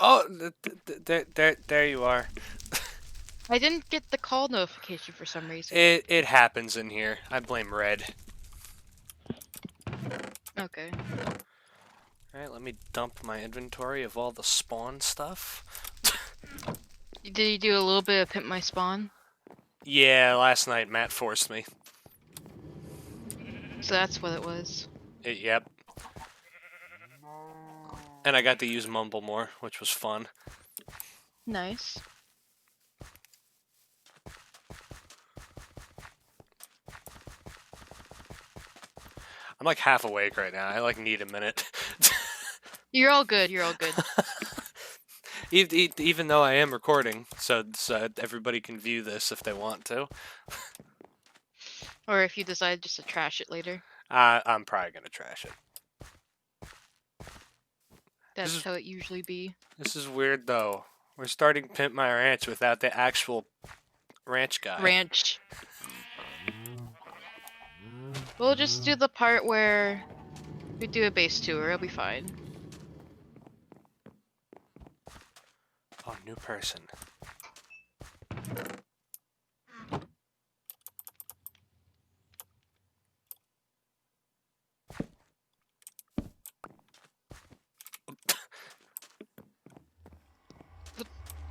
Oh, there you are. I didn't get the call notification for some reason. It happens in here. I blame Red. Okay. All right, let me dump my inventory of all the spawn stuff. Did you do a little bit of Pimp My Spawn? Yeah, last night Matt forced me. So that's what it was. Yep. And I got to use Mumble more, which was fun. Nice. I'm like half awake right now. I like need a minute. You're all good. You're all good. Even though I am recording, so everybody can view this if they want to. Or if you decide just to trash it later. I'm probably gonna trash it. That's how it usually be. This is weird though. We're starting Pimp My Ranch without the actual ranch guy. Ranch. We'll just do the part where we do a base tour. It'll be fine. Oh, new person.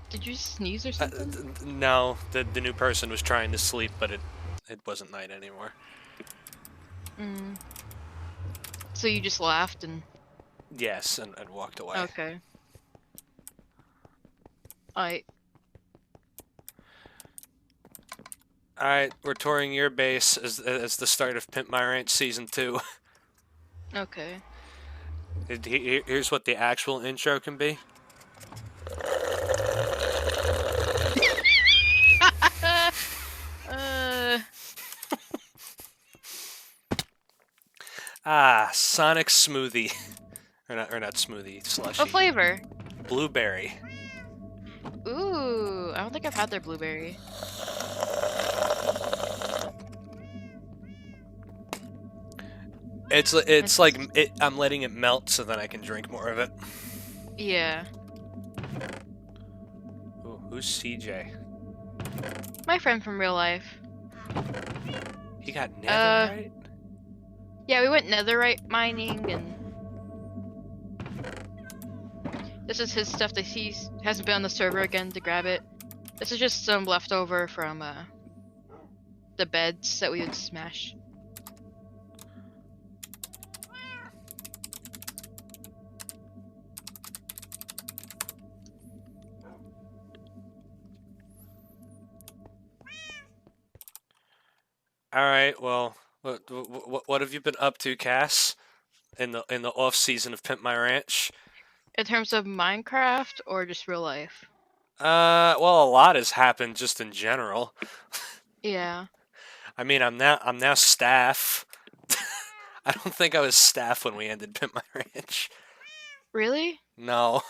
Did you sneeze or something? No, the new person was trying to sleep, but it wasn't night anymore. So you just laughed and... Yes, and walked away. Okay. Alright, we're touring your base as the start of Pimp My Ranch Season 2. Okay. Here's what the actual intro can be. Sonic Smoothie. or not smoothie, slushy. What flavor? Blueberry. Ooh, I don't think I've had their blueberry. It's like I'm letting it melt so then I can drink more of it. Yeah. Ooh, who's CJ? My friend from real life. He got netherite? Yeah, we went netherite mining and... This is his stuff that he hasn't been on the server again to grab it. This is just some leftover from the beds that we would smash. All right. Well, what have you been up to, Cass? In the off season of Pimp My Ranch? In terms of Minecraft or just real life? Well, a lot has happened just in general. Yeah. I mean, I'm now staff. I don't think I was staff when we ended Pimp My Ranch. Really? No.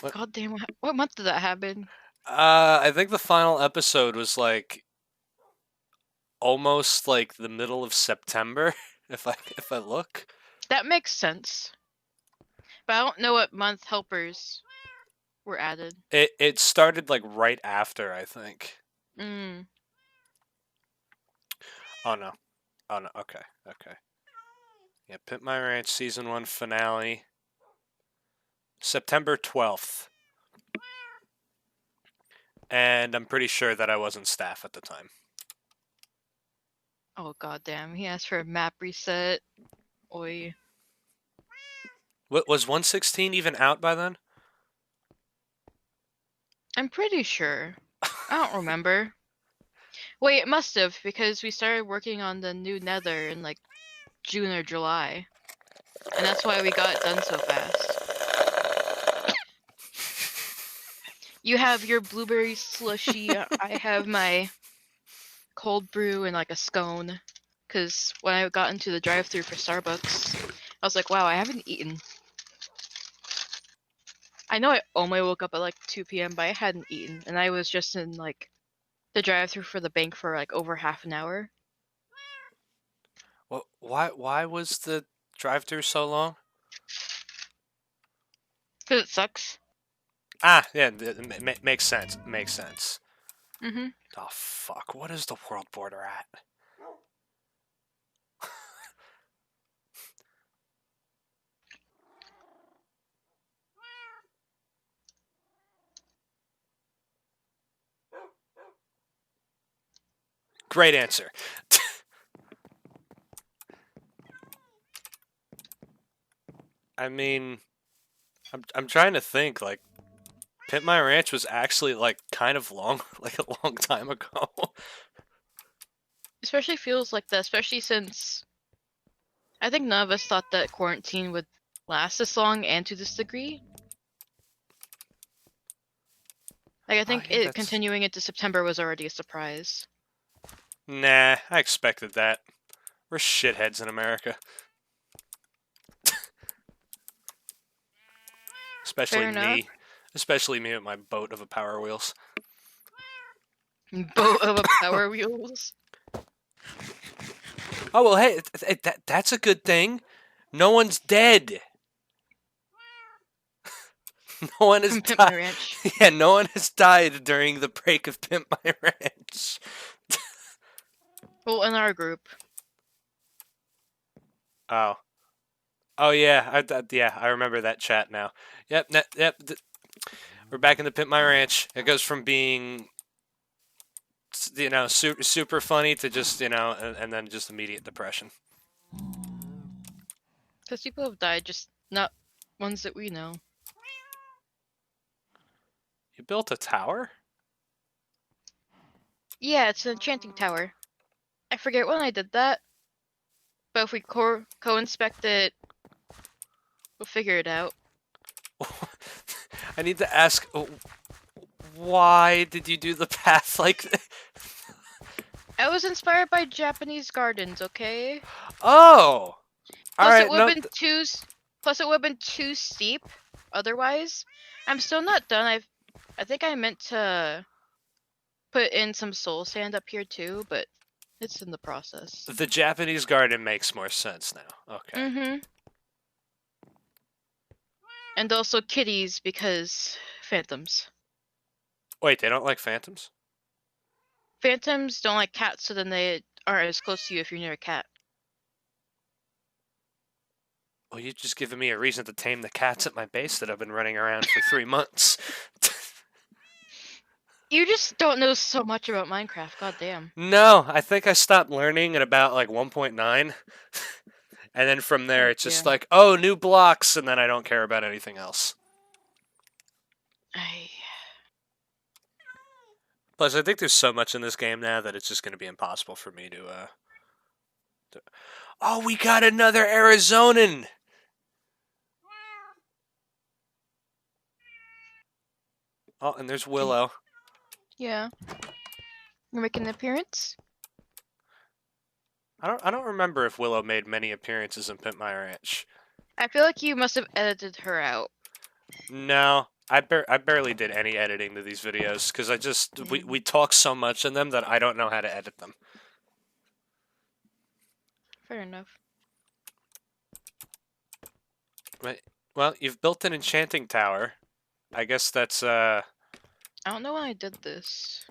God damn, what month did that happen? I think the final episode was like almost like the middle of September, if I look. That makes sense. But I don't know what month helpers were added. It started like right after, I think. Mm. Oh no. Oh no. Okay. Okay. Yeah, Pimp My Ranch season 1 finale. September 12th. And I'm pretty sure that I wasn't staff at the time. Oh god damn, he asked for a map reset. Oi. What was 116 even out by then? I'm pretty sure. I don't remember. Wait, it must have, because we started working on the new nether in like June or July. And that's why we got it done so fast. You have your blueberry slushy, I have my cold brew and like a scone. Because when I got into the drive-thru for Starbucks, I was like, wow, I haven't eaten. I know I only woke up at like 2 p.m., but I hadn't eaten. And I was just in like the drive-thru for the bank for like over half an hour. Well, why was the drive-through so long? Because it sucks. Ah, yeah, makes sense. Makes sense. Mm-hmm. Oh, fuck. What is the world border at? Great answer. I mean, I'm trying to think, like, Pimp My Ranch was actually, like, kind of long, like, a long time ago. Especially feels like that, especially since I think none of us thought that quarantine would last this long and to this degree. Like, I Oh, think yeah, it that's... continuing into September was already a surprise. Nah, I expected that. We're shitheads in America. Especially Fair enough. me. Especially me with my boat of a Power Wheels. Boat of a Power Wheels. Oh, well, hey, that's a good thing. No one's dead. No one has From Pimp My died. Ranch. Yeah, no one has died during the break of Pimp My Ranch. Well, in our group. Oh. Oh yeah, I remember that chat now. Yep, yep. We're back in the Pimp My Ranch. It goes from being, super funny to just, and then just immediate depression. Because people have died, just not ones that we know. You built a tower? Yeah, it's an enchanting tower. I forget when I did that, but if we co-inspect it, we'll figure it out. I need to ask, why did you do the path like this? I was inspired by Japanese gardens, okay? Oh! Plus, it Alright, would have no. been plus it would have been too steep. Otherwise, I'm still not done. I think I meant to put in some soul sand up here too, but it's in the process. The Japanese garden makes more sense now. Okay. Mm-hmm. And also kitties because phantoms. Wait, they don't like phantoms? Phantoms don't like cats, so then they aren't as close to you if you're near a cat. Well, you've just given me a reason to tame the cats at my base that I've been running around for 3 months. You just don't know so much about Minecraft, goddamn. No, I think I stopped learning at about like 1.9. And then from there, it's Yeah. just like, oh, new blocks, and then I don't care about anything else. Plus, I think there's so much in this game now that it's just going to be impossible for me to... Oh, we got another Arizonan! Oh, and there's Willow. Yeah. You're making an appearance? I don't remember if Willow made many appearances in Pimp My Ranch. I feel like you must have edited her out. No, I barely did any editing to these videos because we talk so much in them that I don't know how to edit them. Fair enough. Right. Well, you've built an enchanting tower. I guess that's I don't know when I did this.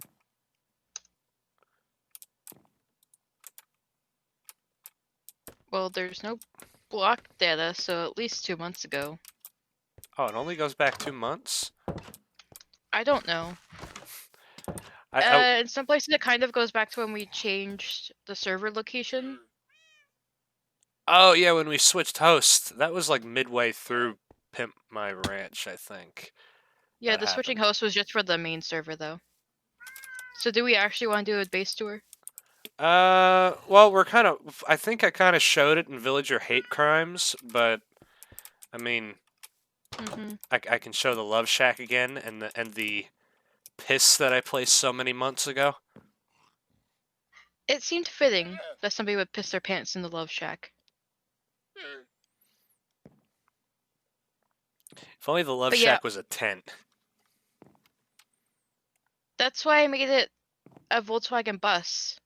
Well, there's no block data, so at least 2 months ago. Oh, it only goes back 2 months. I don't know. In some places, it kind of goes back to when we changed the server location. Oh yeah, when we switched hosts, that was like midway through Pimp My Ranch, I think. Yeah, That the switching happened. host was just for the main server, though. So do we actually want to do a base tour? Well, I think I kind of showed it in Villager Hate Crimes, but I mean, I can show the Love Shack again and the piss that I placed so many months ago. It seemed fitting that somebody would piss their pants in the Love Shack. If only the Love But yeah, Shack was a tent. that's why I made it a Volkswagen bus.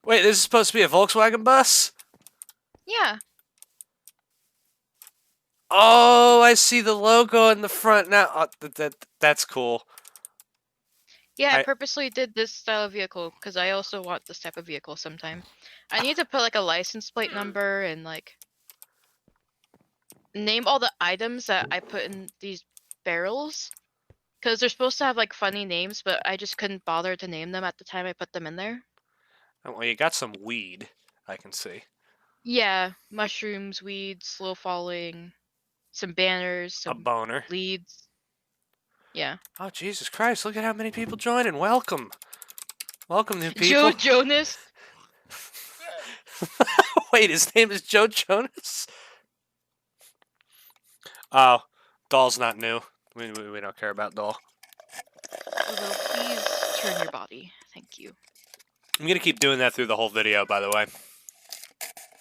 Wait, this is supposed to be a Volkswagen bus? Yeah. Oh, I see the logo in the front now. That's cool. Yeah, I I purposely did this style of vehicle because I also want this type of vehicle sometime. I need to put like a license plate number and like name all the items that I put in these barrels because they're supposed to have like funny names, but I just couldn't bother to name them at the time I put them in there. well, you got some weed. I can see Yeah, mushrooms, weeds, slow falling, some banners, a some boner. leads. Yeah. Oh Jesus Christ! Look at how many people joining. Welcome, welcome, new Joe people. Jonas. Wait, his name is Joe Jonas. Oh, Doll's not new. We don't care about Doll. Although, please turn your body. Thank you. I'm gonna keep doing that through the whole video, by the way.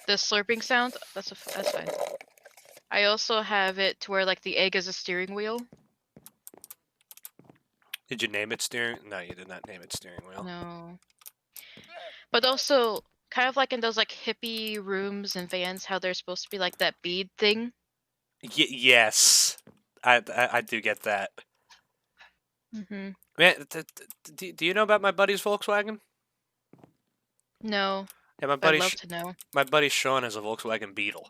The slurping sound, that's fine. I also have it to where like the egg is a steering wheel. Did you name it steering? No, you did not name it steering wheel. No. But also, kind of like in those like hippie rooms and vans, how there's supposed to be like that bead thing. Yes, I do get that. Mm-hmm. Man, do you know about my buddy's Volkswagen? No, Yeah, but I'd love to know. my buddy Sean has a Volkswagen Beetle.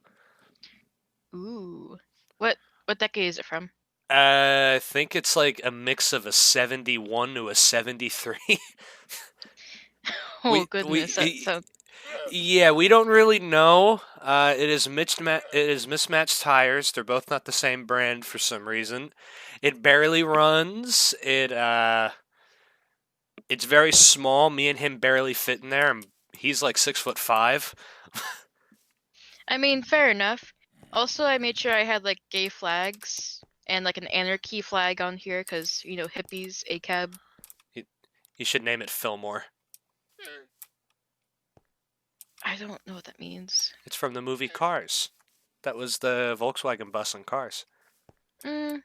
Ooh. What decade is it from? I think it's like a mix of a 71 to a 73. Oh we goodness, that we sounds. Yeah, we don't really know. It is mismatched tires. They're both not the same brand for some reason. It barely runs. It's very small. Me and him barely fit in there, and he's like 6'5". I mean, fair enough. Also, I made sure I had like gay flags and like an anarchy flag on here because you know hippies, ACAB. You should name it Fillmore. I don't know what that means. It's from the movie Cars. That was the Volkswagen bus in Cars. Mm.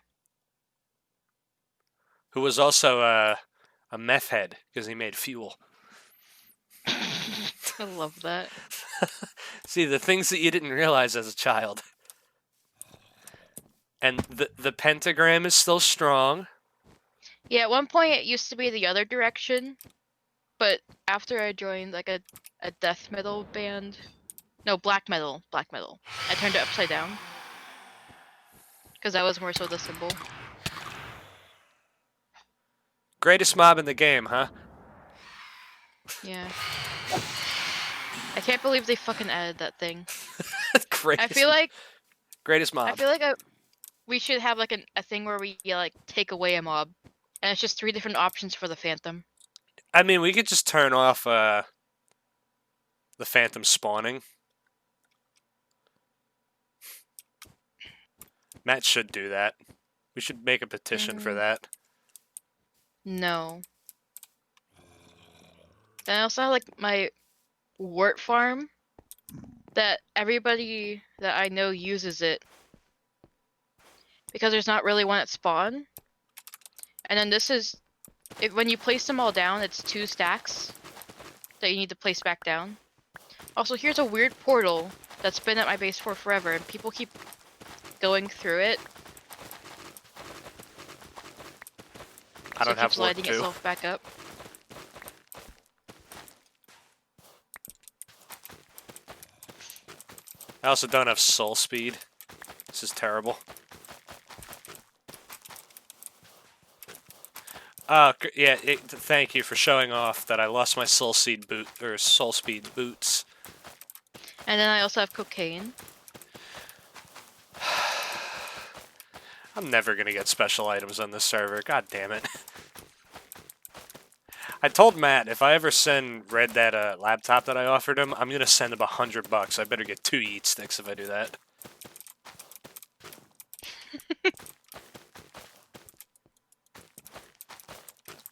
Who was also a meth head because he made fuel. I love that. See, the things that you didn't realize as a child. And the pentagram is still strong. Yeah, at one point it used to be the other direction, but after I joined like a death metal band, no, black metal, I turned it upside down because that was more so the symbol. Greatest mob in the game, huh? Yeah. I can't believe they fucking added that thing. greatest, greatest mob. I feel like we should have like a thing where we like take away a mob, and it's just 3 different options for the Phantom. I mean, we could just turn off the Phantom spawning. Matt should do that. We should make a petition for that. No. Then I also have like my wort farm that everybody that I know uses it because there's not really one at spawn. And then this is when you place them all down, it's 2 stacks that you need to place back down. Also, here's a weird portal that's been at my base for forever, and people keep going through it. I don't it have keeps work lighting too. itself back up. I also don't have soul speed. This is terrible. Yeah. Thank you for showing off that I lost my soul speed boots. And then I also have cocaine. I'm never gonna get special items on this server. God damn it. I told Matt if I ever send Red that laptop that I offered him, I'm gonna send him $100. I better get 2 eat sticks if I do that.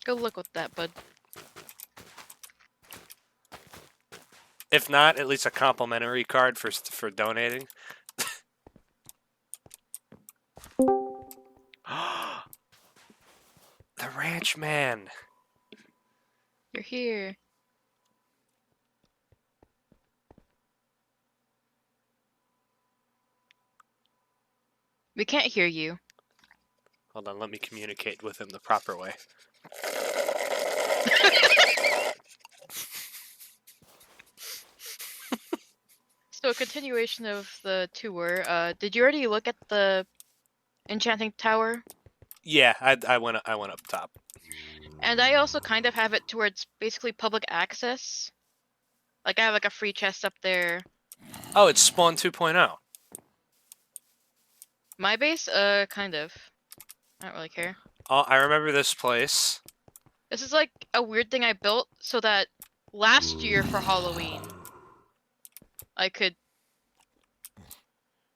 Go look with that, bud. If not, at least a complimentary card for donating. The Ranch Man. You're here. We can't hear you. Hold on, let me communicate with him the proper way. So, a continuation of the tour. Did you already look at the enchanting tower? Yeah, I went up top. And I also kind of have it to where it's basically public access. Like I have like a free chest up there. Oh, it's Spawn 2.0. My base, kind of. I don't really care. Oh, I remember this place. This is like a weird thing I built so that last year for Halloween, I could.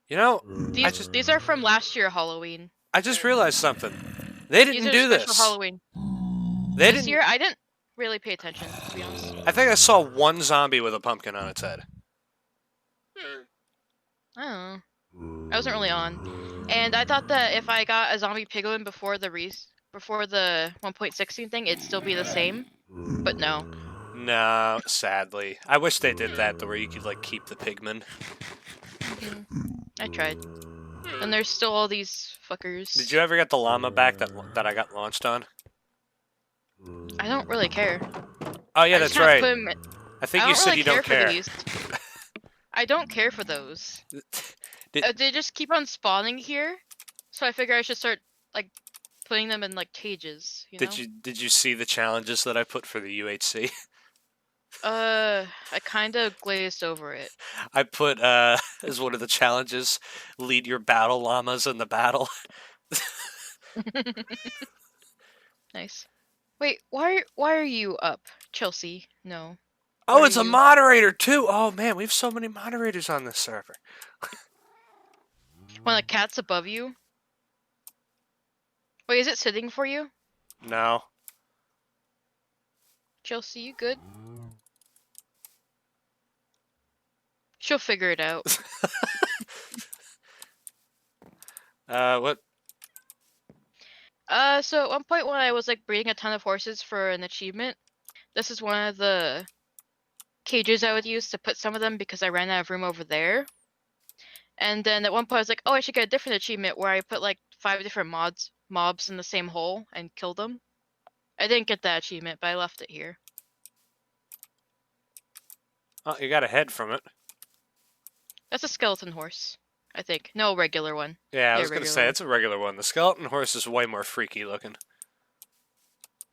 You know, These are from last year Halloween. I just realized something. They These didn't are do special this. Halloween. They This didn't. year, I didn't really pay attention, to be honest. I think I saw one zombie with a pumpkin on its head. I don't know. I wasn't really on. And I thought that if I got a zombie piglin before the 1.16 thing, it'd still be the same. But no. No, sadly. I wish they did that, where you could like keep the pigmen. I tried. And there's still all these fuckers. Did you ever get the llama back that I got launched on? I don't really care. Oh yeah, that's right. I think you said really you don't care. I don't care for those. They just keep on spawning here, so I figure I should start like putting them in like cages. You know? Did you see the challenges that I put for the UHC? I kind of glazed over it. I put as one of the challenges, lead your battle llamas in the battle. Nice. Wait, why are you up, Chelsea? No. Oh, it's a moderator too. Oh man, we have so many moderators on this server. When a cat's above you? Wait, is it sitting for you? No. Chelsea, you good? She'll figure it out. What? So at one point when I was like breeding a ton of horses for an achievement, this is one of the cages I would use to put some of them because I ran out of room over there. And then at one point I was like, oh, I should get a different achievement where I put like 5 different mobs in the same hole and kill them. I didn't get that achievement, but I left it here. Oh, you got a head from it. That's a skeleton horse, I think. No, regular one. Yeah, I was gonna say it's a regular one. The skeleton horse is way more freaky looking.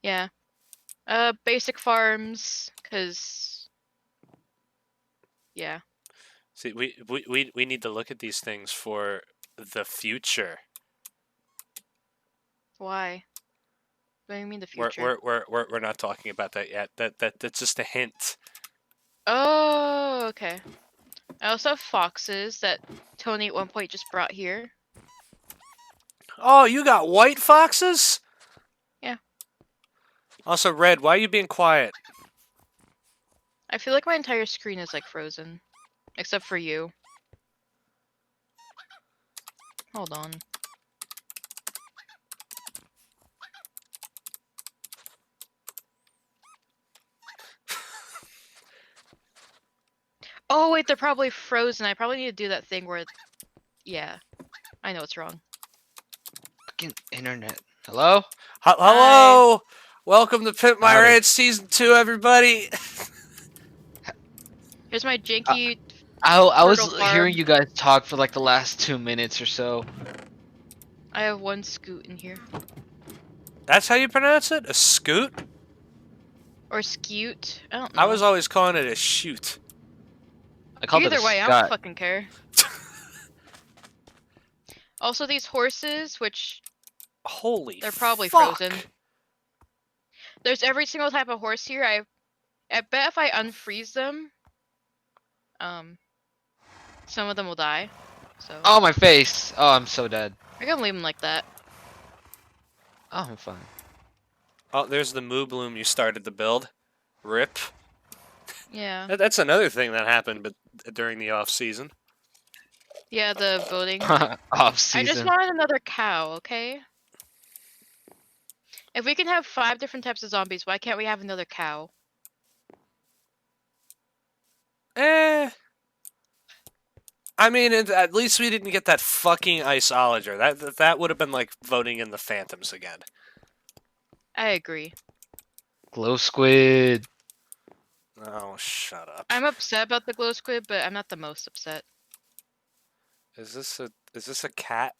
Yeah. Basic farms, cause. Yeah. See, we need to look at these things for the future. Why? What do you mean the future? We're not talking about that yet. That's just a hint. Oh, okay. I also have foxes that Tony at one point just brought here. Oh, you got white foxes? Yeah. Also, Red, why are you being quiet? I feel like my entire screen is like frozen. Except for you. Hold on. Oh wait, they're probably frozen. I probably need to do that thing where... Yeah. I know it's wrong. Fucking internet. Hello? Hello! Hi. Welcome to Pimp My Howdy. Ranch Season 2, everybody! Here's my janky... I was hearing you guys talk for like the last 2 minutes or so. I have one scoot in here. That's how you pronounce it? A scoot? Or scoot? I don't know. I was always calling it a shoot. I called Either it a way, Scott. I don't fucking care. Also, these horses, which... Holy They're probably fuck. frozen. There's every single type of horse here. I bet if I unfreeze them, some of them will die. So. Oh, my face! Oh, I'm so dead. I can leave them like that. Oh, I'm fine. Oh, there's the Moo Bloom you started to build. Rip. Yeah. That's another thing that happened but during the off-season. Yeah, the voting. Off season. I just wanted another cow, okay? If we can have 5 different types of zombies, why can't we have another cow? I mean, at least we didn't get that fucking iceologer. That would have been like voting in the Phantoms again. I agree. Glow squid. Oh, shut up. I'm upset about the glow squid, but I'm not the most upset. Is this a cat?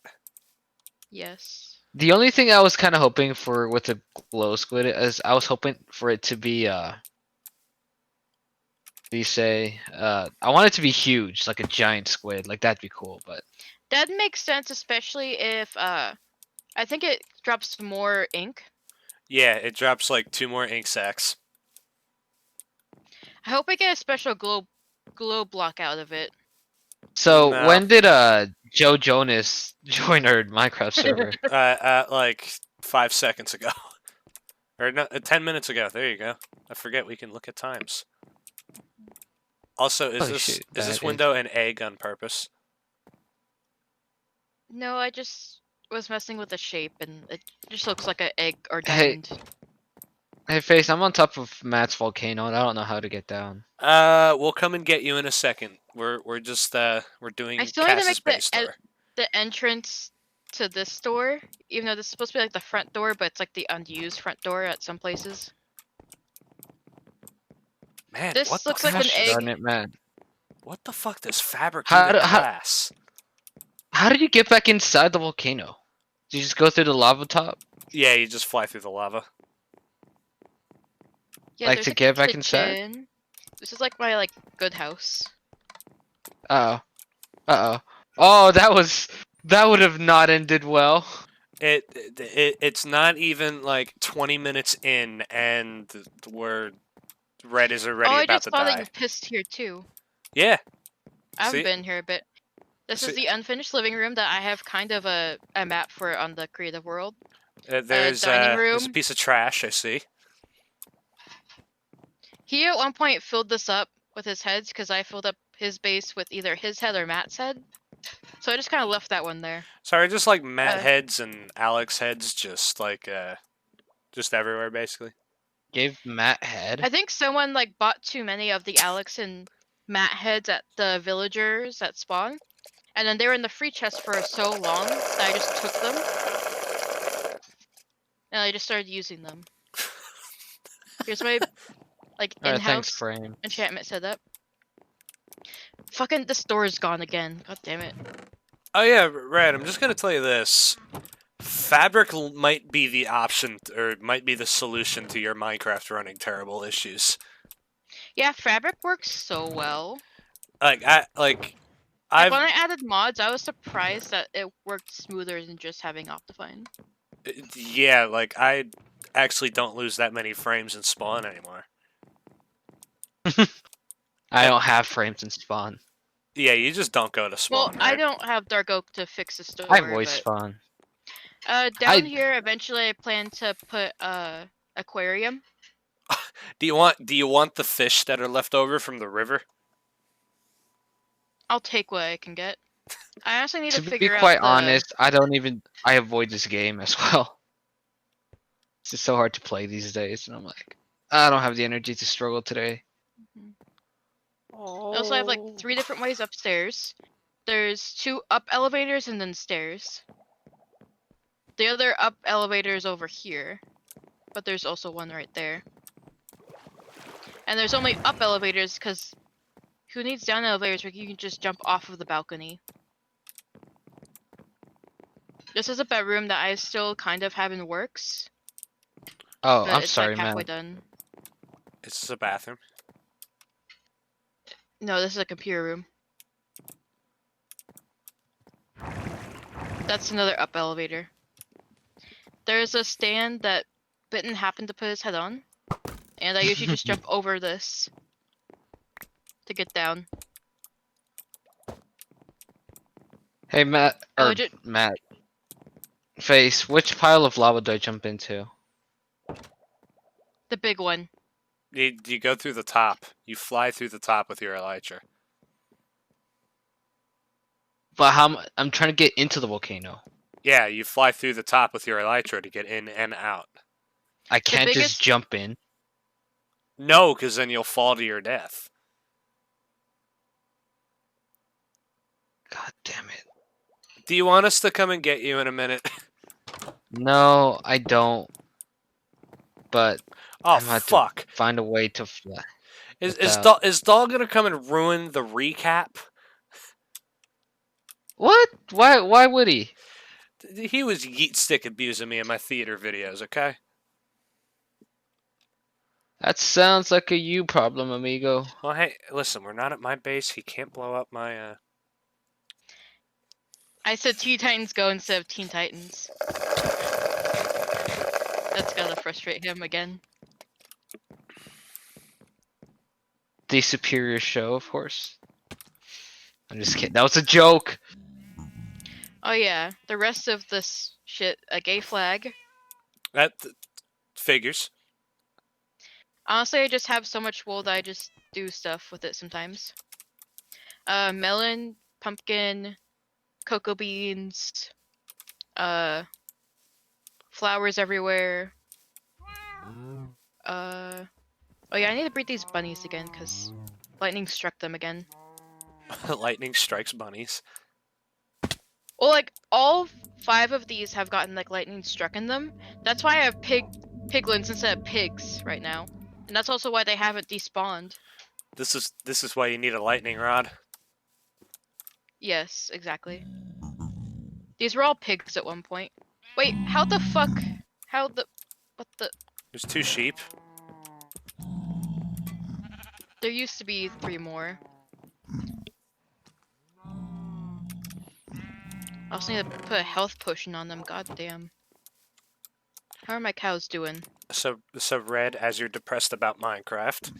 Yes. The only thing I was kind of hoping for with the glow squid is I was hoping for it to be I want it to be huge, like a giant squid. Like that'd be cool, but That makes sense, especially if I think it drops more ink. Yeah, it drops like 2 more ink sacs. I hope I get a special glow block out of it. so No. when did Joe Jonas join our Minecraft server? Like 5 seconds ago. Or no, 10 minutes ago. There you go. I forget we can look at times. Also, is this window an egg on purpose? No, I just was messing with the shape, and it just looks like an egg or diamond. Hey, Face, I'm on top of Matt's volcano, and I don't know how to get down. We'll come and get you in a second. We're just we're doing I still need to Cass's make base tour. the entrance to this door, even though this is supposed to be like the front door, but it's like the unused front door at some places. Man, This what looks the like an egg. Darn it, man. What the fuck does fabric do to glass? How did you get back inside the volcano? Did you just go through the lava top? Yeah, you just fly through the lava. Yeah, Like to get back inside? This is like my good house. Oh, that would have not ended well. It's not even like 20 minutes in, and Red is already I about just to saw die. that you pissed here too. Yeah. I haven't See? been here a bit. This is the unfinished living room that I have kind of a map for on the creative world. There's dining room. there's a piece of trash, I see. He at one point filled this up with his heads because I filled up his base with either his head or Matt's head. So I just kind of left that one there. Sorry, just like Matt heads and Alex heads, just everywhere basically. Gave Matt head? I think someone bought too many of the Alex and Matt heads at the villagers at spawn. And then they were in the free chest for so long that I just took them. And I just started using them. Here's my in-house enchantment setup. Fucking this door is gone again. God damn it. Oh yeah, Red, I'm just gonna tell you this. Fabric might be the option, or might be the solution to your Minecraft running terrible issues. Yeah, Fabric works so well. When I added mods, I was surprised that it worked smoother than just having Optifine. Yeah, I actually don't lose that many frames in spawn anymore. I don't have frames in spawn. Yeah, you just don't go to spawn. Well, right? I don't have Dark Oak to fix this door. I voice spawn. Down here, eventually, I plan to put aquarium. Do you want the fish that are left over from the river? I'll take what I can get. I also need to figure out. To be quite honest, I avoid this game as well. It's just so hard to play these days, and I'm like, I don't have the energy to struggle today. I also have 3 different ways upstairs. There's 2 up elevators and then stairs. The other up elevator is over here, but there's also one right there. And there's only up elevators because who needs down elevators where you can just jump off of the balcony? This is a bedroom that I still kind of have in works. Oh, but I'm it's sorry, halfway man. done. Is this a bathroom? No, this is a computer room. That's another up elevator. There's a stand that Bitten happened to put his head on, and I usually just jump over this to get down. Hey, Matt, Matt. Face, which pile of lava do I jump into? The big one. You go through the top. You fly through the top with your elytra. But I'm trying to get into the volcano. Yeah, you fly through the top with your elytra to get in and out. I can't just jump in. No, because then you'll fall to your death. God damn it. Do you want us to come and get you in a minute? No, I don't. But Oh, I'm gonna have to fuck. find a way to fly Is without. is Doll gonna come and ruin the recap? What? Why would he? He was yeet stick abusing me in my theater videos, okay? That sounds like a you problem, amigo. Well, hey, listen, we're not at my base. He can't blow up my, I said Teen Titans Go instead of Teen Titans. That's gotta frustrate him again. The superior show, of course. I'm just kidding. That was a joke. Oh yeah, the rest of this shit, a gay flag. That figures. Honestly, I just have so much wool that I just do stuff with it sometimes. Melon, pumpkin, cocoa beans, flowers everywhere. Oh yeah, I need to breed these bunnies again because lightning struck them again. Lightning strikes bunnies. Well, like all 5 of these have gotten like lightning struck in them. That's why I have piglins instead of pigs right now, and that's also why they haven't despawned. This is why you need a lightning rod. Yes, exactly. These were all pigs at one point. Wait, how the fuck? How the? What the? There's 2 sheep. There used to be 3 more. I also need to put a health potion on them. God damn. How are my cows doing? So Red, as you're depressed about Minecraft,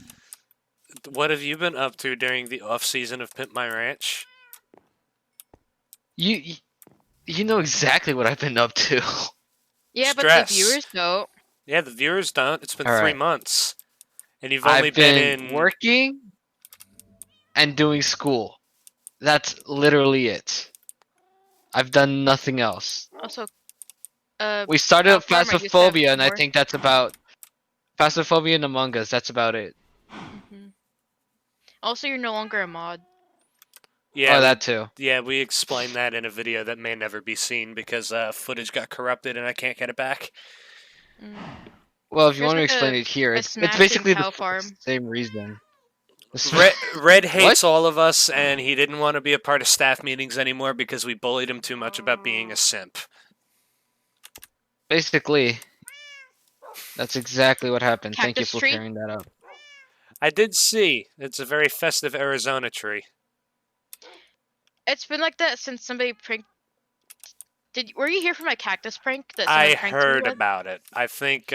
what have you been up to during the off season of Pimp My Ranch? You know exactly what I've been up to. Yeah, Stress. but the viewers don't. Yeah, the viewers don't. It's been All 3 right. months, and you've only I've been in working and doing school. That's literally it. I've done nothing else. Also, We started Cow up Farm, I used to have Phasmophobia, and I more. think that's about Phasmophobia and Among Us. That's about it. Also, you're no longer a mod. Yeah, Oh, that too. Yeah, we explained that in a video that may never be seen because footage got corrupted and I can't get it back. Well, if you Here's want to like explain it here, a it's smashing basically cow the farm. same reason. Red hates What? all of us, and he didn't want to be a part of staff meetings anymore because we bullied him too much about being a simp. Basically, that's exactly what happened. Thank you Cactus for tree? clearing that up. I did see. It's a very festive Arizona tree. It's been like that since somebody pranked. Were you here for my cactus prank that I someone pranked me heard with? about it. I think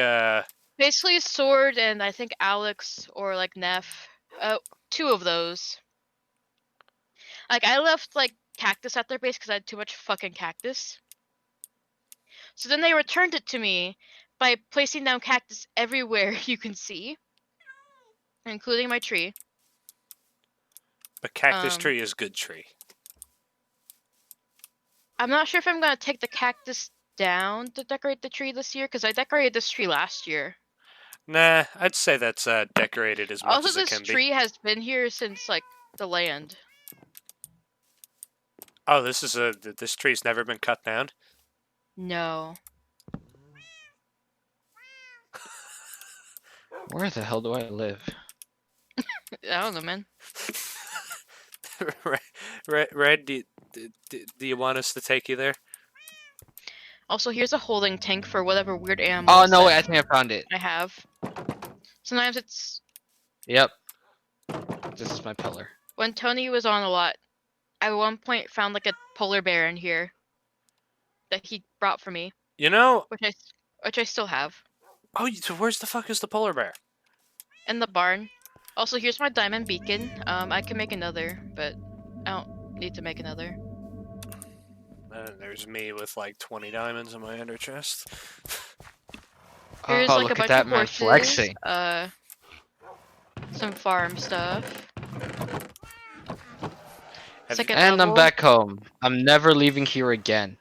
Basically, Sword and I think Alex or like Neff. 2 of those. Like I left like cactus at their base because I had too much fucking cactus. So then they returned it to me by placing down cactus everywhere you can see, including my tree. a cactus tree is good tree. I'm not sure if I'm gonna take the cactus down to decorate the tree this year because I decorated this tree last year. Nah, I'd say that's decorated as much Also, as it this can tree be. has been here since like the land. Oh, this tree's never been cut down. No. Where the hell do I live? I don't know, man. Red, do you want us to take you there? Also, here's a holding tank for whatever weird animals Oh no, wait, I think I found it. I have. Sometimes it's Yep. This is my pillar. when Tony was on a lot. I at one point found like a polar bear in here that he brought for me, You know. which I still have Oh, so where's the fuck is the polar bear? in the barn. Also, here's my diamond beacon. I can make another, but I don't need to make another. There's me with like 20 diamonds in my ender chest. Here's Oh, like look a at bunch that of man horses. flexing. Some farm stuff. Second And level. I'm back home. I'm never leaving here again.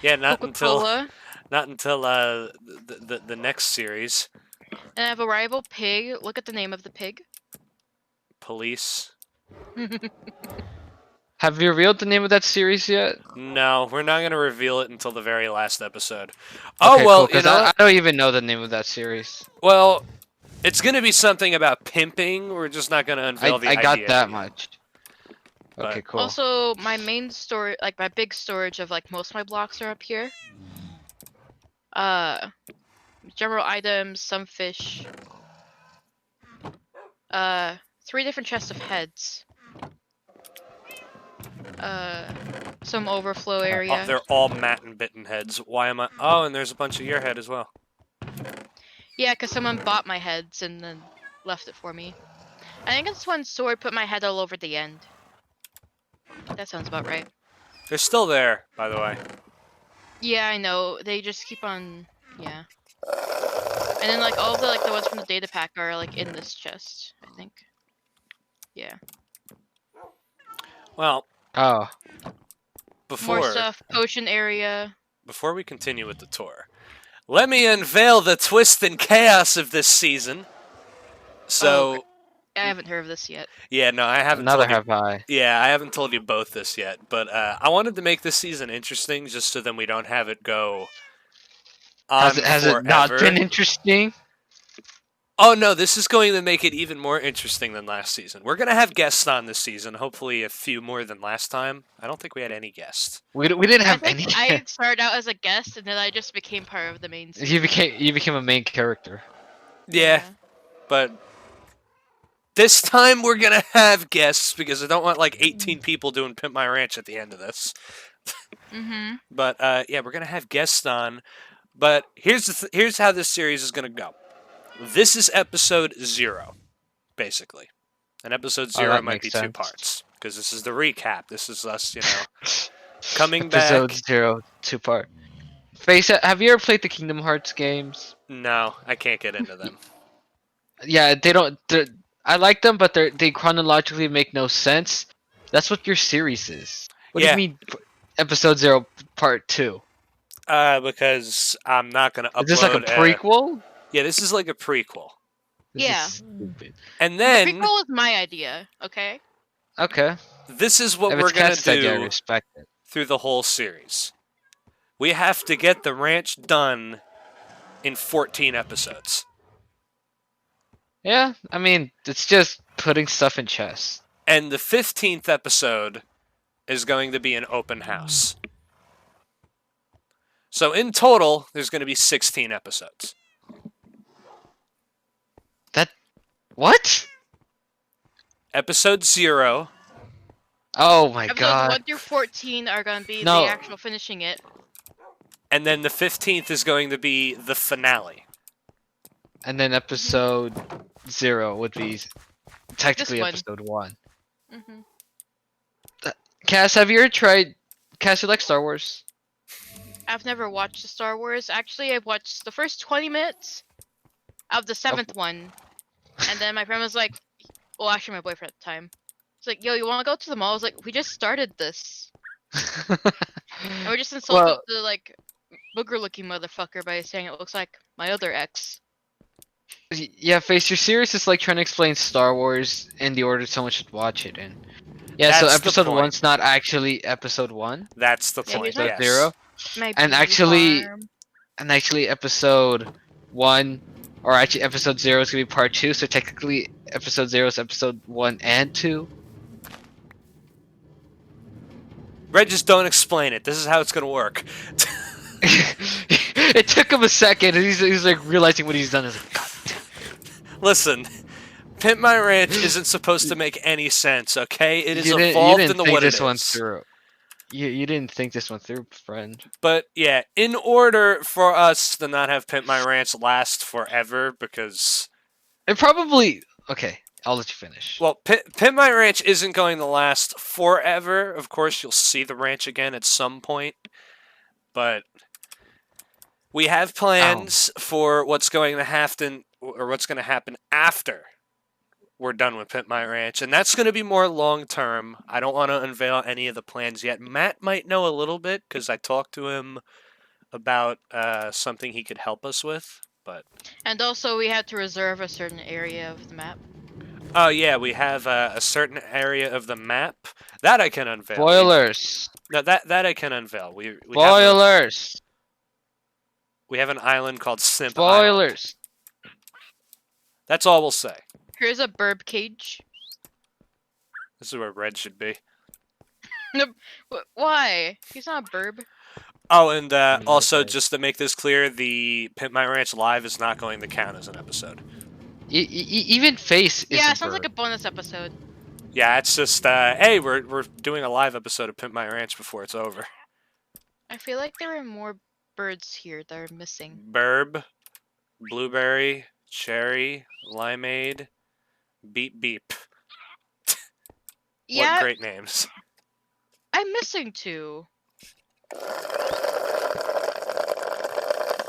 Yeah, not Coca-Cola. until the next series. And I have a rival pig. Look at the name of the pig. Police. Have you revealed the name of that series yet? No, we're not going to reveal it until the very last episode. Oh, Okay, well, cool. you Because know I what? don't even know the name of that series. Well, it's going to be something about pimping. We're just not going to unveil the I got idea that yet. much. But Okay, cool. Also, my main storage, like my big storage of like most of my blocks are up here. General items, some fish. 3 different chests of heads. Some overflow area. they're all Matt and Bitten heads. Why am I? Oh, and there's a bunch of your head as well. Yeah, because someone bought my heads and then left it for me. I think it's when Sword put my head all over the end. That sounds about right. They're still there, by the way. Yeah, I know. They just keep on. Yeah. And then like all of the ones from the data pack are like in this chest, I think. Yeah. Well, Oh. More stuff. Potion area. Before we continue with the tour, let me unveil the twist and chaos of this season. So, I haven't heard of this yet. Yeah, no, I haven't. Neither told you, have I. Yeah, I haven't told you both this yet, but I wanted to make this season interesting, just so then we don't have it go on Has forever. it not been interesting? Oh no, this is going to make it even more interesting than last season. We're gonna have guests on this season, hopefully a few more than last time. I don't think we had any guests. We didn't have I any. think I started out as a guest and then I just became part of the main season. You became a main character. Yeah, but this time we're gonna have guests because I don't want like 18 people doing Pimp My Ranch at the end of this. But yeah, we're gonna have guests on. But here's how this series is gonna go. This is episode 0, basically, and episode 0 might be 2 parts because this is the recap. This is us, coming back. Episode 0, 2-part. Face, have you ever played the Kingdom Hearts games? No, I can't get into them. Yeah, they don't. I like them, but they chronologically make no sense. That's what your series is. What do you mean, episode 0, part 2? Because I'm not gonna upload. Is this like a prequel? Yeah, this is like a prequel. This is stupid. And then the prequel is my idea. Okay. Okay. This is what we're gonna do idea, I respect it. Through the whole series. We have to get the ranch done in 14 episodes. Yeah, I mean, it's just putting stuff in chests. And the 15th episode is going to be an open house. So in total, there's going to be 16 episodes. What? Episode 0. Oh my Episodes god. 1 through 14 are going to be the actual finishing it. And then the 15th is going to be the finale. And then episode 0 would be technically episode 1. Cass, have you ever tried... Cass, you like Star Wars? I've never watched the Star Wars. Actually, I've watched the first 20 minutes of the 7th one. And then my friend was like, well, actually my boyfriend at the time. He's like, yo, you want to go to the mall? I was like, we just started this. And we just insulted the, like, booger-looking motherfucker by saying it looks like my other ex. Yeah, Face, your series is like trying to explain Star Wars in the order someone should watch it in. Yeah, so episode 1's not actually episode 1. That's the point, Episode yes. 0. And actually episode 1, or actually episode 0 is going to be part 2, so technically episode 0 is episode 1 and 2. Red, just don't explain it. This is how it's going to work. It took him a second, and he's like realizing what he's done. He's like, God damn. Listen, Pimp My Ranch isn't supposed to make any sense, okay? It is evolved into what it is. You didn't think this one through, friend. But yeah, in order for us to not have Pimp My Ranch last forever, because... It probably... Okay, I'll let you finish. Well, Pimp My Ranch isn't going to last forever. Of course, you'll see the ranch again at some point. But we have plans for what's going to happen, or what's going to happen after we're done with Pimp My Ranch, and that's going to be more long-term. I don't want to unveil any of the plans yet. Matt might know a little bit, because I talked to him about something he could help us with, but... And also, we had to reserve a certain area of the map. Oh, yeah, we have a certain area of the map That I can unveil. Spoilers. No, that I can unveil. Spoilers. We have an island called Simp Island. Spoilers. That's all we'll say. Here's a burb cage. This is where Red should be. Why? He's not a burb. Oh, and also, okay. just to make this clear, the Pimp My Ranch Live is not going to count as an episode. Even Face is Yeah, a sounds bird. like a bonus episode. Yeah, it's just, hey, we're doing a live episode of Pimp My Ranch before it's over. I feel like there are more birds here that are missing. Burb, Blueberry, Cherry, Limeade, Beep Beep. Yeah, What great names. I'm missing two.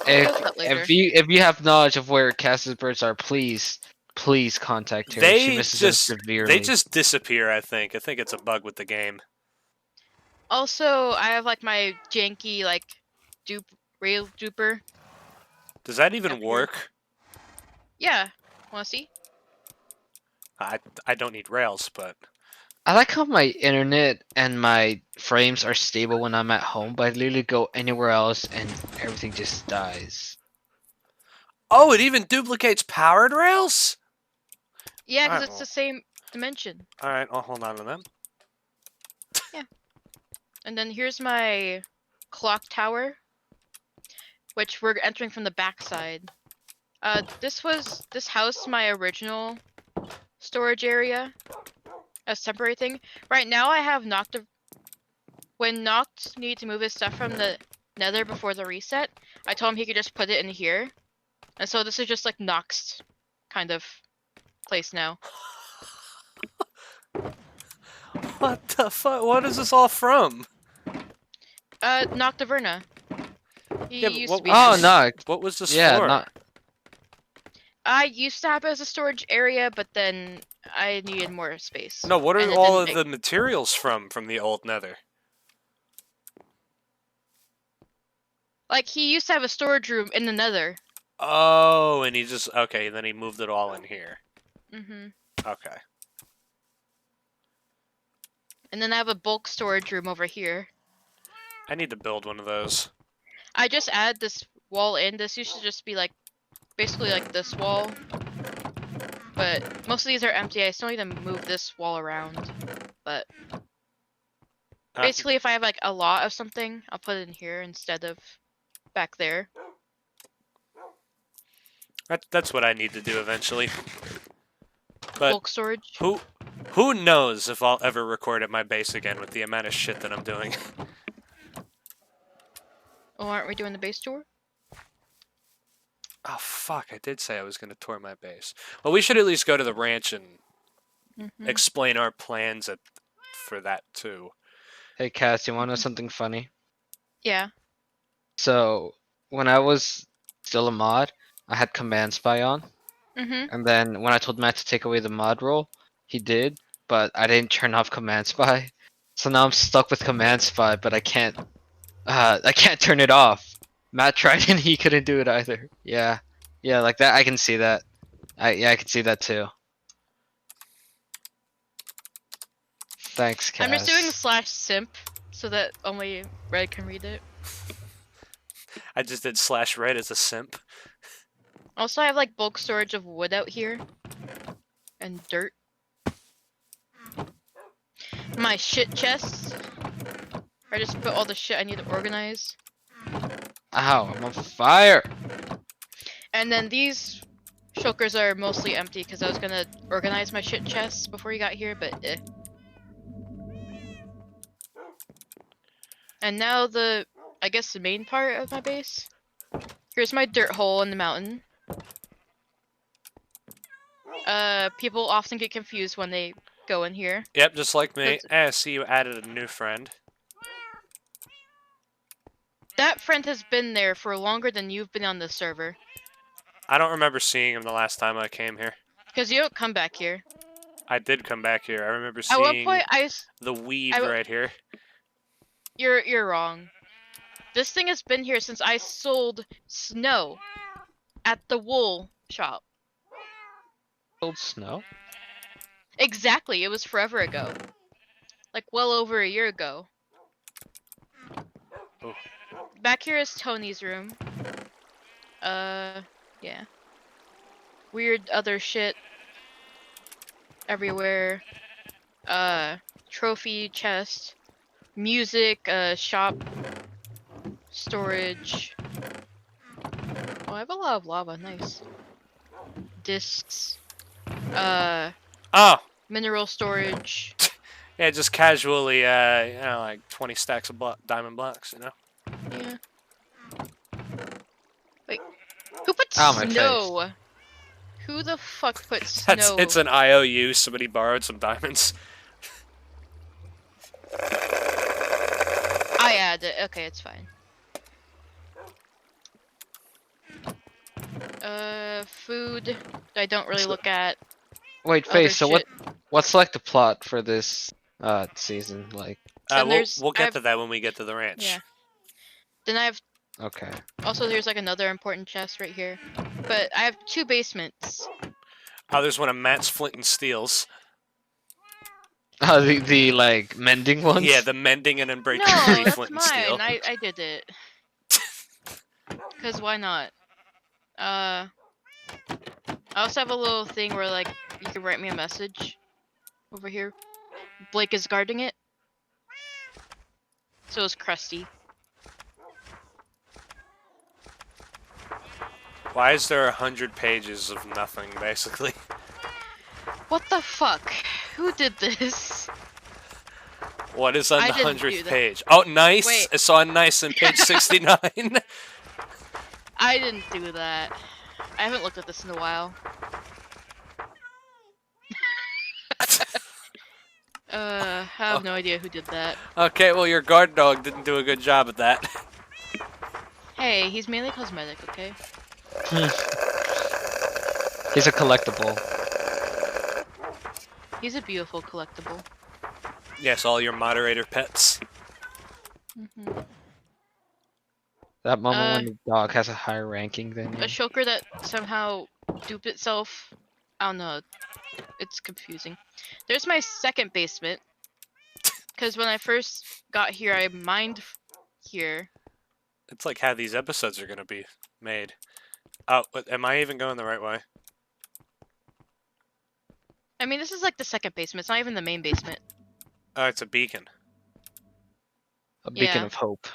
If you have knowledge of where Cass's birds are, please contact her. She misses them severely. They just disappear, I think. I think it's a bug with the game. Also, I have like my janky like rail duper. Does that even work? Yeah. Wanna see? I don't need rails, but I like how my internet and my frames are stable when I'm at home, but I literally go anywhere else and everything just dies. oh, it even duplicates powered rails? Yeah, because Alright, it's the same dimension. Alright, I'll hold on to them. And then here's my clock tower, which we're entering from the backside. This house my original storage area as temporary thing. Right now I have Nocta. When Noct needed to move his stuff from the Nether before the reset, I told him he could just put it in here, and so this is just like Noct's kind of place now. What the fuck? What is this all from? Noctaverna. He Yeah, but used what to be. Oh was- no! What was this Yeah, for? not. I used to have it as a storage area, but then I needed more space. No, what and are it all of didn't the materials from the old Nether? Like, he used to have a storage room in the Nether. Oh, and he just okay. Then he moved it all in here. Okay. And then I have a bulk storage room over here. I need to build one of those. I just add this wall in. This used to just be like, basically like this wall. But most of these are empty. I still need to move this wall around. But basically, if I have like a lot of something, I'll put it in here instead of back there. That's what I need to do eventually. But Bulk storage. who knows if I'll ever record at my base again with the amount of shit that I'm doing. Oh, aren't we doing the base tour? Oh fuck! I did say I was gonna tour my base. Well, we should at least go to the ranch and explain our plans for that too. Hey Cass, you want to know something funny? Yeah. So when I was still a mod, I had Command Spy on, and then when I told Matt to take away the mod role, he did, but I didn't turn off Command Spy, so now I'm stuck with Command Spy, but I can't turn it off. Matt tried and he couldn't do it either. Yeah, like that. I can see that. I can see that too. Thanks, Cass. I'm just doing /simp so that only Red can read it. I just did /red as a simp. Also, I have like bulk storage of wood out here. And dirt. My shit chests. I just put all the shit I need to organize. Ow, I'm on fire! And then these shulkers are mostly empty because I was gonna organize my shit chests before you got here, but eh. And now I guess the main part of my base. Here's my dirt hole in the mountain. People often get confused when they go in here. Yep, just like me. That's- See, you added a new friend. That friend has been there for longer than you've been on the server. I don't remember seeing him the last time I came here. Because you don't come back here. I did come back here. I remember At one seeing point, the weave right here. You're wrong. This thing has been here since I sold snow at the wool shop. Old snow? Exactly, it was forever ago. like well over a year ago. Oh. Back here is Tony's room. Yeah. Weird other shit everywhere. Trophy chest, music, shop, storage. Oh, I have a lot of lava. Nice. Discs. Oh. Mineral storage. Yeah, just casually, like 20 stacks of diamond blocks, you know? Yeah. Wait. Who put Ow, my snow? face. Who the fuck put snow? It's an IOU. Somebody borrowed some diamonds. I added it. Okay, it's fine. Food. I don't really look at. Wait, Other face. So shit. what's like the plot for this season? Like, We'll get to that when we get to the ranch. Yeah. Then I have. okay. Also, there's like another important chest right here. But I have 2 basements. Oh, there's one of Matt's flint and steels. Oh, the like mending ones. Yeah, the mending and unbreaking No, 3 that's flint and mine. steel. I did it. Cause why not? I also have a little thing where like you can write me a message over here. Blake is guarding it. So is Krusty. Why is there 100 pages of nothing, basically? What the fuck? Who did this? What is on I the didn't do 100th that. page? Oh, nice! Wait. I saw nice on page 69. I didn't do that. I haven't looked at this in a while. I have no idea who did that. Okay, well, your guard dog didn't do a good job at that. Hey, he's mainly cosmetic, okay? He's a collectible. He's a beautiful collectible. Yes, all your moderator pets. Mm-hmm. That moment when the dog has a higher ranking than you. A shulker that somehow duped itself. I don't know. It's confusing. There's my second basement. Because when I first got here, I mined here. It's like how these episodes are going to be made. Oh, am I even going the right way? I mean, this is like the second basement. It's not even the main basement. Oh, it's a beacon. A beacon Yeah. of hope.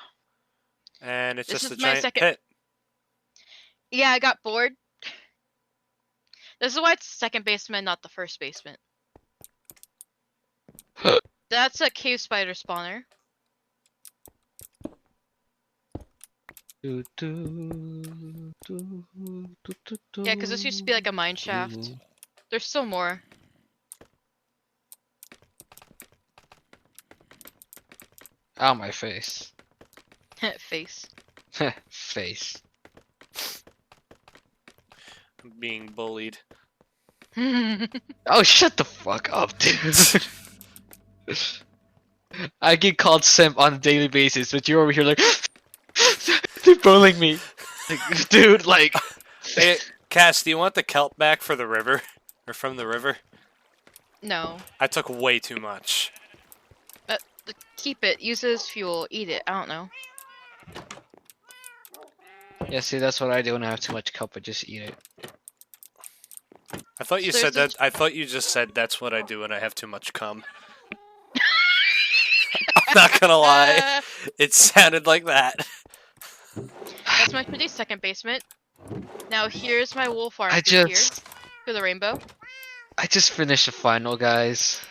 And it's This just a is my giant second- pit. Yeah, I got bored. This is why it's the second basement, not the first basement. That's a cave spider spawner. Yeah, Yeah, because this used to be like a mine shaft. There's still more. Ow, my face. Face. Face. I'm being bullied. Oh, shut the fuck up, dude. I get called simp on a daily basis, but you're over here like, they're bullying me. Like, dude, like. Hey, Cass, do you want the kelp back for the river? Or from the river? No. I took way too much. Keep it. Use it as fuel. Eat it. I don't know. Yeah, see, that's what I do when I have too much kelp. I just eat it. I thought you So said there's that. I thought you just said that's what I do when I have too much cum. I'm not gonna lie. It sounded like that. That's my pretty second basement. Now here's my wool farm I through just. here. Through the rainbow. I just finished the final, guys.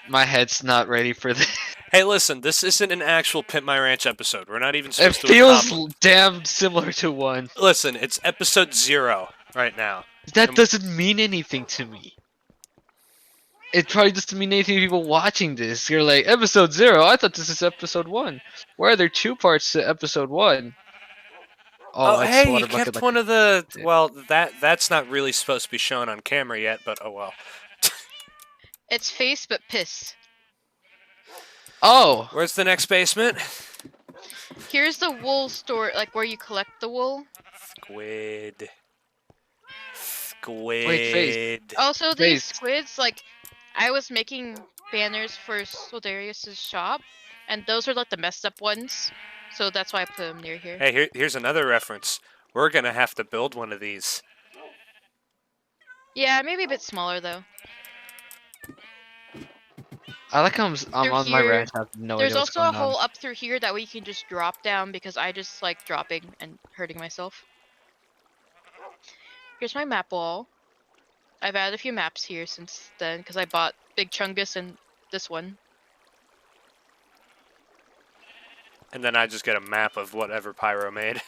My head's not ready for this. Hey, listen, this isn't an actual Pimp My Ranch episode. We're not even It supposed to feels accomplish- damn similar to one. Listen, it's episode 0 right now. That doesn't mean anything to me. It probably doesn't mean anything to people watching this. You're like, episode 0? I thought this is episode 1. Why are there 2 parts to episode 1? Oh, it's hey, you water bucket kept like- one of the... Well, that's not really supposed to be shown on camera yet, but oh well. It's face but piss. Oh! Where's the next basement? Here's the wool store, like where you collect the wool. Squid. Wait, face. Also, these Face. squids, like, I was making banners for Soldarius' shop, and those are like the messed up ones. So that's why I put them near here. Hey, here's another reference. We're gonna have to build one of these. Yeah, maybe a bit smaller though. I like how I'm on my ranch. I have no There's idea what's also a going on. hole up through here that way you can just drop down because I just like dropping and hurting myself. Here's my map wall. I've added a few maps here since then because I bought Big Chungus and this one. And then I just get a map of whatever Pyro made.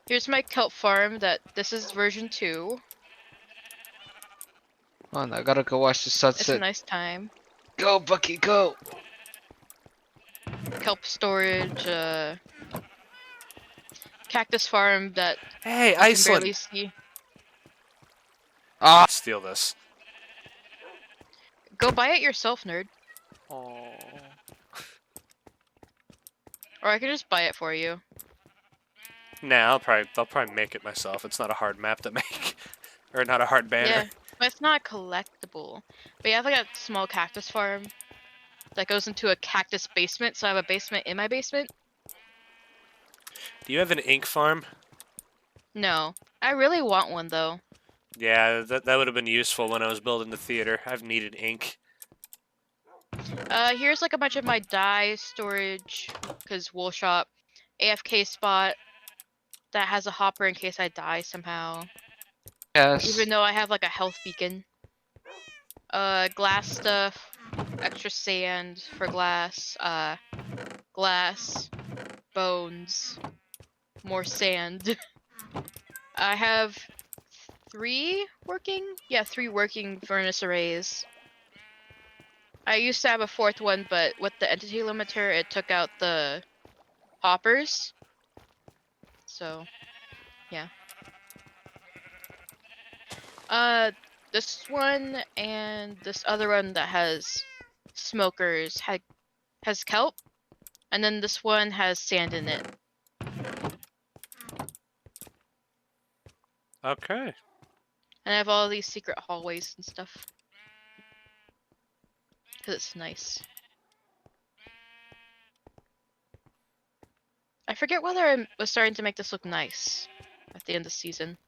Here's my kelp farm. This is version 2. Oh, I gotta go watch the sunset. It's a nice time. Go, Bucky, go! Kelp storage, cactus farm that Hey, you can Iceland! barely see. Ah! Steal this. Go buy it yourself, nerd. Aww. Or I can just buy it for you. Nah, I'll probably make it myself. It's not a hard map to make. Or not a hard banner. Yeah, but it's not collectible. But you have like a small cactus farm that goes into a cactus basement, so I have a basement in my basement. Do you have an ink farm? No. I really want one though. Yeah, that would have been useful when I was building the theater. I've needed ink. Here's like a bunch of my dye storage, cause wool shop, AFK spot that has a hopper in case I die somehow. Yes. Even though I have like a health beacon. Glass stuff, extra sand for glass, glass, bones, more sand. I have 3 working? Yeah, 3 working furnace arrays. I used to have a 4th one, but with the entity limiter, it took out the hoppers. So, yeah. This one and this other one that has smokers has kelp, and then this one has sand in it. Okay. And I have all these secret hallways and stuff. Because it's nice. I forget whether I was starting to make this look nice at the end of the season.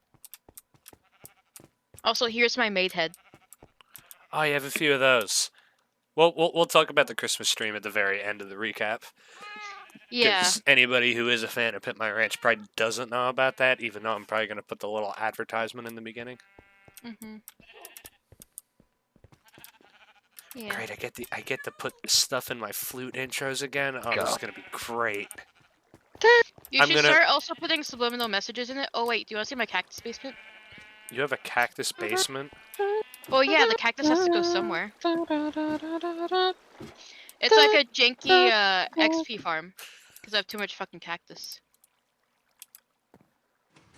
Also, here's my maid head. Oh, you have a few of those. We'll talk about the Christmas stream at the very end of the recap. Yeah. Because anybody who is a fan of Pimp My Ranch probably doesn't know about that, even though I'm probably going to put the little advertisement in the beginning. Yeah. Great, I get to put stuff in my flute intros again. Oh, this is going to be great. You should start also putting subliminal messages in it. Oh wait, do you want to see my cactus basement? You have a cactus basement? Well, yeah, the cactus has to go somewhere. It's like a janky XP farm, because I have too much fucking cactus.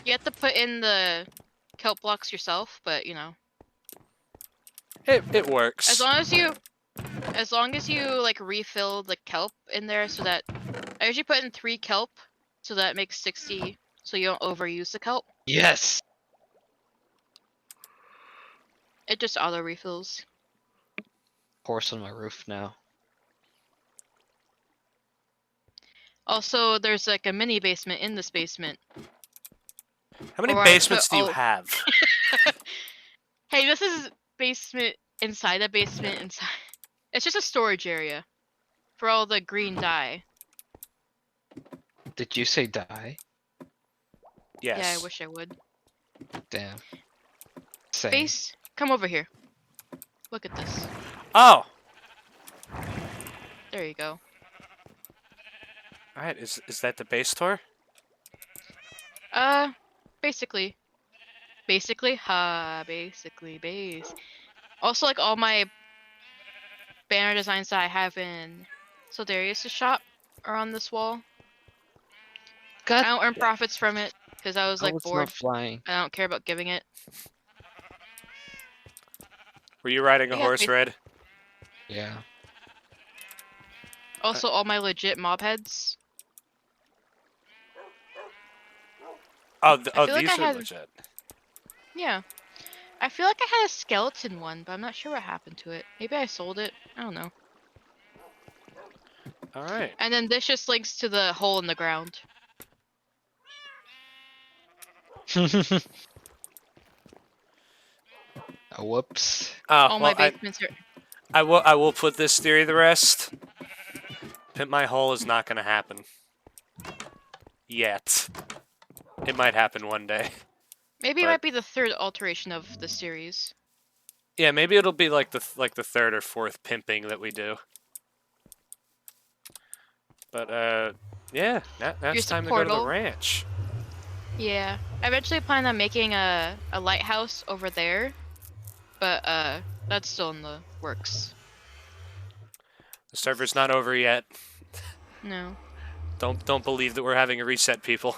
You have to put in the kelp blocks yourself, but you know. It works. As long as you like refill the kelp in there, so that I usually put in 3 kelp, so that makes 60, so you don't overuse the kelp. Yes. It just auto refills. Horse on my roof now. Also, there's like a mini basement in this basement. How many basements do you have? Hey, this is basement inside a basement inside. It's just a storage area for all the green dye. Did you say die? Yes. Yeah, I wish I would. Damn. Same. Base, come over here. Look at this. Oh! There you go. Alright, is that the base tour? Basically. Basically base. Also, like, all my banner designs that I have in Soldarius' shop are on this wall. God. I don't earn profits from it, because I was, like, bored. Not flying. I don't care about giving it. Were you riding a Yeah, horse, Red? Yeah. Also, all my legit mob heads. Oh, I feel like these I are had- legit. Yeah. I feel like I had a skeleton one, but I'm not sure what happened to it. Maybe I sold it. I don't know. All right. And then this just links to the hole in the ground. Whoops. All Well, my basements are. I will put this theory to rest. Pimp My Hole is not going to happen. Yet. It might happen one day. Maybe it might be the third alteration of the series. Yeah, maybe it'll be like the third or fourth pimping that we do. But yeah, now it's time to go to the ranch. Yeah, I eventually plan on making a lighthouse over there, but that's still in the works. The server's not over yet. No. Don't believe that we're having a reset, people.